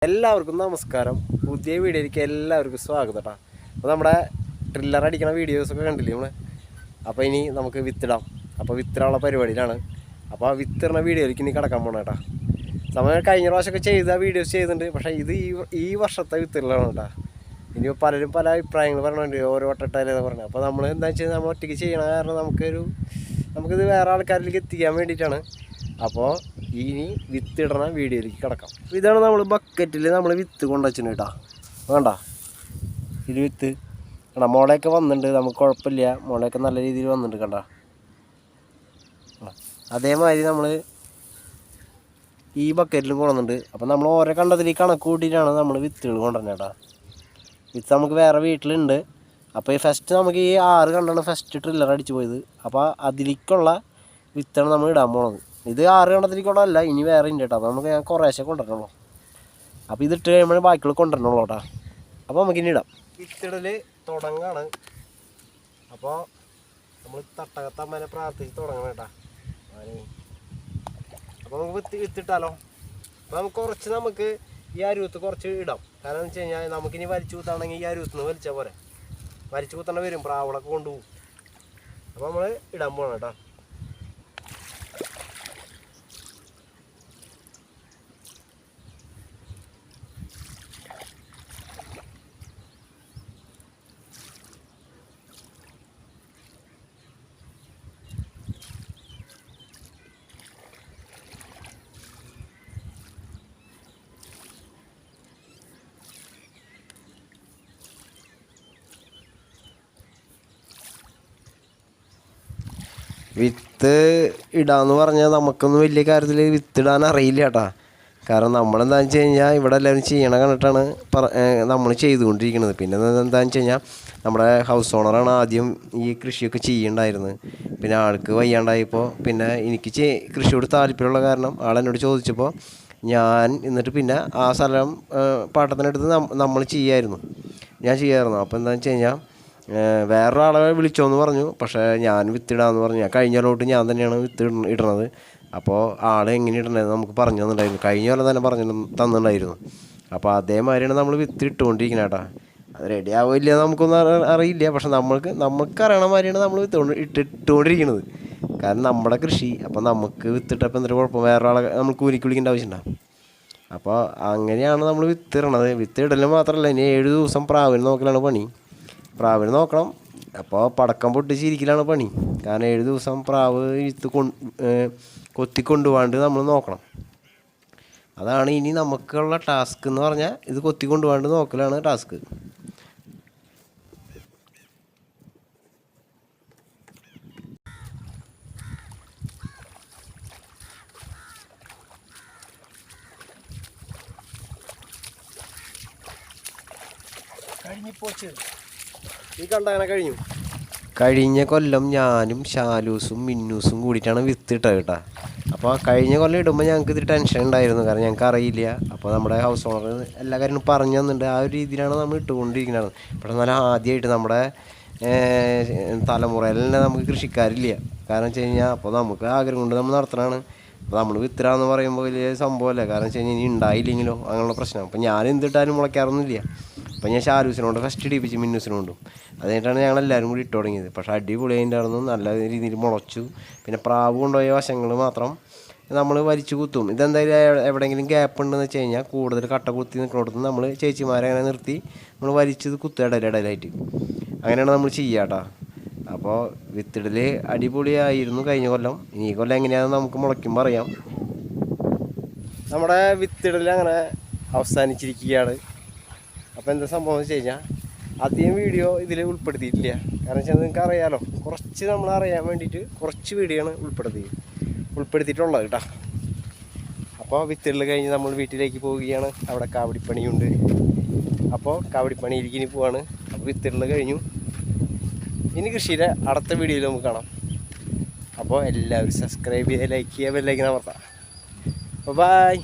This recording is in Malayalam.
എല്ലാവർക്കും നമസ്കാരം. പുതിയ വീഡിയോയിലേക്ക് എല്ലാവർക്കും സ്വാഗതം കേട്ടോ. അപ്പോൾ നമ്മുടെ ട്രില്ലർ അടിക്കണ വീഡിയോസൊക്കെ കണ്ടില്ലേ നമ്മൾ. അപ്പോൾ ഇനി നമുക്ക് വിത്തിടാം. അപ്പോൾ വിത്തിടാനുള്ള പരിപാടിയിലാണ്. അപ്പോൾ ആ വിത്തിടുന്ന വീഡിയോയിലേക്ക് ഇനി കിടക്കാൻ പോകണം കേട്ടോ. സമയം കഴിഞ്ഞ പ്രാവശ്യമൊക്കെ ചെയ്ത വീഡിയോസ് ചെയ്തിട്ടുണ്ട്. പക്ഷേ ഇത് ഈ വർഷത്തെ വിത്തിടലാണ് കേട്ടോ. ഇനി പലരും പല അഭിപ്രായങ്ങൾ പറഞ്ഞിട്ടുണ്ട്, ഓരോ വട്ടട്ടാലെന്ന് പറഞ്ഞത്. അപ്പോൾ നമ്മൾ എന്താ വെച്ചാൽ നമ്മൾ ഒറ്റയ്ക്ക് ചെയ്യണ കാരണം നമുക്കിത് വേറെ ആൾക്കാരിലേക്ക് എത്തിക്കാൻ വേണ്ടിയിട്ടാണ്. അപ്പോൾ ഇനി വിത്തിടണ വീഡിയോയിലേക്ക് കിടക്കാം. ഇതാണ് നമ്മൾ ബക്കറ്റിൽ നമ്മൾ വിത്ത് കൊണ്ടുവച്ചിന് കേട്ടോ. വേണ്ട ഇത് വിത്ത് കണ്ട മുളയൊക്കെ വന്നിട്ടുണ്ട്. നമുക്ക് കുഴപ്പമില്ല, മുളയൊക്കെ നല്ല രീതിയിൽ വന്നിട്ടുണ്ട് കണ്ട. അതേമാതിരി നമ്മൾ ഈ ബക്കറ്റിലും കൊണ്ടുവന്നിട്ടുണ്ട്. അപ്പോൾ നമ്മൾ ഓരോ കണ്ടതിൽ കണക്ക് കൂട്ടിയിട്ടാണ് നമ്മൾ വിത്തുകൾ കൊണ്ടുവരുന്നത് കേട്ടോ. വിത്ത് നമുക്ക് വേറെ വീട്ടിലുണ്ട്. അപ്പോൾ ഈ ഫസ്റ്റ് നമുക്ക് ഈ 6 കണ്ടാണ് ഫസ്റ്റ് ട്രില്ലർ അടിച്ചു പോയത്. അപ്പോൾ അതിലേക്കുള്ള വിത്താണ് നമ്മൾ ഇടാൻ പോണത്. ഇത് 6 കണ്ടത്തിലേക്കുള്ളതല്ല, ഇനി വേറെ ഉണ്ട് കേട്ടോ. അപ്പോൾ നമുക്ക് ഞാൻ കുറേശ്ശെ കൊണ്ടുവരണുള്ളൂ. അപ്പോൾ ഇതിട്ട് കഴിയുമ്പോൾ ബാക്കിയുള്ള കൊണ്ടുവരണുള്ളൂ കേട്ടോ. അപ്പോൾ നമുക്കിനി ഇടാം. വിത്തിടൽ തുടങ്ങാണ്. അപ്പോൾ നമ്മൾ തട്ടകത്തമ്മനെ പ്രാർത്ഥിച്ച് തുടങ്ങണം കേട്ടോ. അപ്പോൾ നമുക്ക് വിത്തിട്ടാലോ. അപ്പോൾ നമുക്ക് ഈ അരുവത്ത് കുറച്ച് ഇടാം. കാരണം എന്ന് വെച്ച് കഴിഞ്ഞാൽ നമുക്കിനി വലിച്ചു കൂത്താണെങ്കിൽ ഈ അരുവത്ത് നിന്ന് വലിച്ചാൽ പോരെ. വലിച്ചു കൂത്തണ വരും, പ്രാവളൊക്കെ കൊണ്ടുപോകും. അപ്പോൾ നമ്മൾ ഇടാൻ പോകണം കേട്ടോ. വിത്ത് ഇടാന്ന് പറഞ്ഞാൽ നമുക്കൊന്നും വലിയ കാര്യത്തിൽ വിത്തിടാൻ അറിയില്ല കേട്ടോ. കാരണം നമ്മളെന്താണെന്ന് വെച്ച് കഴിഞ്ഞാൽ ഇവിടെ എല്ലാവരും ചെയ്യണ കണ്ടിട്ടാണ് നമ്മൾ ചെയ്തുകൊണ്ടിരിക്കുന്നത്. പിന്നെ എന്താണെന്ന് വെച്ച് കഴിഞ്ഞാൽ നമ്മുടെ ഹൗസ് ഓണറാണ് ആദ്യം ഈ കൃഷിയൊക്കെ ചെയ്യണ്ടായിരുന്നത്. പിന്നെ ആൾക്ക് വയ്യാണ്ടായപ്പോൾ പിന്നെ എനിക്ക് കൃഷിയോട് താല്പര്യമുള്ള കാരണം ആളെന്നോട് ചോദിച്ചപ്പോൾ എന്നിട്ട് പിന്നെ ആ സ്ഥലം പാട്ടത്തിനെടുത്ത് നമ്മൾ ഞാൻ ചെയ്യാമായിരുന്നു. അപ്പോൾ എന്താണെന്ന് വെച്ച് കഴിഞ്ഞാൽ വേറൊരാളെ വിളിച്ചോന്ന് പറഞ്ഞു. പക്ഷേ ഞാൻ വിത്തിടാന്ന് പറഞ്ഞു. കഴിഞ്ഞ കൊല്ലം ഞാൻ തന്നെയാണ് വിത്ത് ഇടണത്. അപ്പോൾ ആൾ എങ്ങനെ ഇടണത് നമുക്ക് പറഞ്ഞു തന്നിട്ടുണ്ടായിരുന്നു. കഴിഞ്ഞ കൊല്ലം തന്നെ തന്നിട്ടുണ്ടായിരുന്നു. അപ്പോൾ അതേമാതിരിയാണ് നമ്മൾ വിത്ത് ഇട്ടുകൊണ്ടിരിക്കുന്നത് കേട്ടോ. അത് റെഡി ആവില്ല നമുക്കൊന്നും അറിയില്ല. പക്ഷെ നമുക്ക് അറിയണ മാതിരിയാണ് നമ്മൾ ഇട്ടുകൊണ്ടിരിക്കുന്നത്. കാരണം നമ്മുടെ കൃഷി. അപ്പോൾ നമുക്ക് വിത്തിട്ടപ്പോൾ എന്തൊരു കുഴപ്പം, വേറൊരാളെ നമ്മൾ കൂലിക്ക് വിളിക്കേണ്ട ആവശ്യമുണ്ടാകും. അപ്പോൾ അങ്ങനെയാണ് നമ്മൾ വിത്തിടണത്. വിത്ത് ഇടലും മാത്രമല്ല, ഇനി 7 ദിവസം പ്രാവിനെ നോക്കലാണ് പണി. പ്രാവിനെ നോക്കണം. അപ്പോൾ പടക്കം പൊട്ടിച്ചിരിക്കലാണ് പണി. കാരണം 7 ദിവസം പ്രാവ് കൊത്തിക്കൊണ്ടുപോകാണ്ട് നമ്മൾ നോക്കണം. അതാണ് ഇനി നമുക്കുള്ള ടാസ്ക് എന്ന് പറഞ്ഞാൽ. ഇത് കൊത്തിക്കൊണ്ടുപോകാണ്ട് നോക്കലാണ് ടാസ്ക്. കഴിഞ്ഞിപ്പോച്ച് ഈ കണ്ടങ്ങനെ കഴിഞ്ഞ കൊല്ലം ഞാനും ഷാലൂസും മിന്നൂസും കൂടിയിട്ടാണ് വിത്ത് ഇട്ടത് കേട്ടോ. അപ്പോൾ കഴിഞ്ഞ കൊല്ലം ഇടുമ്പോൾ ഞങ്ങൾക്ക് ഇത്തിരി ടെൻഷൻ ഉണ്ടായിരുന്നു. കാരണം ഞങ്ങൾക്ക് അറിയില്ല. അപ്പോൾ നമ്മുടെ ഹൗസ് ഓണർ എല്ലാ കാര്യങ്ങളും പറഞ്ഞു തന്നിട്ടുണ്ട്. ആ ഒരു രീതിയിലാണ് നമ്മൾ ഇട്ടുകൊണ്ടിരിക്കുന്നത്. പക്ഷേ നല്ല ആദ്യമായിട്ട് നമ്മുടെ തലമുറയിൽ തന്നെ നമുക്ക് കൃഷിക്കാരില്ല. കാരണം വെച്ച് കഴിഞ്ഞാൽ അപ്പോൾ നമുക്ക് ആഗ്രഹം കൊണ്ട് നമ്മൾ നടത്തണതാണ്. അപ്പോൾ നമ്മൾ വിത്തിടാന്ന് പറയുമ്പോൾ വലിയ സംഭവമല്ല. കാരണം വെച്ച് കഴിഞ്ഞാൽ ഇനി ഉണ്ടായില്ലെങ്കിലോ അങ്ങനെയുള്ള പ്രശ്നം. അപ്പോൾ ഞാൻ എന്തിട്ടാലും മുളയ്ക്കാറൊന്നുമില്ല. അപ്പോൾ ഞാൻ ഷാലൂസിനോട് ഫസ്റ്റ് ഇടിപ്പിച്ച് മിന്നൂസിനോണ്ടും. അതുകഴിഞ്ഞിട്ടാണ് ഞങ്ങളെല്ലാവരും കൂടി ഇട്ട് തുടങ്ങിയത്. പക്ഷേ അടിപൊളി അതിൻ്റെ നല്ല രീതിയിൽ മുളച്ചു. പിന്നെ പ്രാവ് കൊണ്ടുപോയ വശങ്ങൾ മാത്രം നമ്മൾ വലിച്ചു കുത്തും. ഇതെന്തായാലും എവിടെയെങ്കിലും ഗ്യാപ്പ് ഉണ്ടെന്ന് വെച്ച് കഴിഞ്ഞാൽ കൂടുതൽ കട്ട കുത്തി നിൽക്കുന്നിടത്ത് നമ്മൾ ചേച്ചിമാരെ അങ്ങനെ നിർത്തി നമ്മൾ വലിച്ചത് കുത്തുക ഇടയിലായിട്ട്. അങ്ങനെയാണ് നമ്മൾ ചെയ്യുക കേട്ടോ. അപ്പോൾ വിത്തിടൽ അടിപൊളിയായിരുന്നു കഴിഞ്ഞ കൊല്ലം. ഇനി ഈ കൊല്ലം എങ്ങനെയാണെന്ന് നമുക്ക് മുളയ്ക്കുമ്പോൾ അറിയാം. നമ്മുടെ വിത്തിടൽ അങ്ങനെ അവസാനിച്ചിരിക്കുകയാണ്. അപ്പോൾ എന്താ സംഭവം എന്ന് വെച്ച് കഴിഞ്ഞാൽ അധികം വീഡിയോ ഇതിൽ ഉൾപ്പെടുത്തിയിട്ടില്ല. കാരണം വെച്ചാൽ നിങ്ങൾക്ക് അറിയാമല്ലോ, കുറച്ച് നമ്മൾ അറിയാൻ വേണ്ടിയിട്ട് കുറച്ച് വീഡിയോ ആണ് ഉൾപ്പെടുത്തിയിട്ടുള്ളത് കേട്ടോ. അപ്പോൾ വിത്തിടൽ കഴിഞ്ഞ് നമ്മൾ വീട്ടിലേക്ക് പോവുകയാണ്. അവിടെ കാവടിപ്പണിയുണ്ട്. അപ്പോൾ കാവടിപ്പണിയിലേക്ക് ഇനി പോവാണ്. അപ്പോൾ വിത്തിടൽ കഴിഞ്ഞു. ഇനി കൃഷിയുടെ അടുത്ത വീഡിയോയിൽ നമുക്ക് കാണാം. അപ്പോൾ എല്ലാവരും സബ്സ്ക്രൈബ് ചെയ്യുക, ലൈക്ക് ചെയ്യുക, ബെല്ലൈക്കൻ അമർത്താം. ബൈ.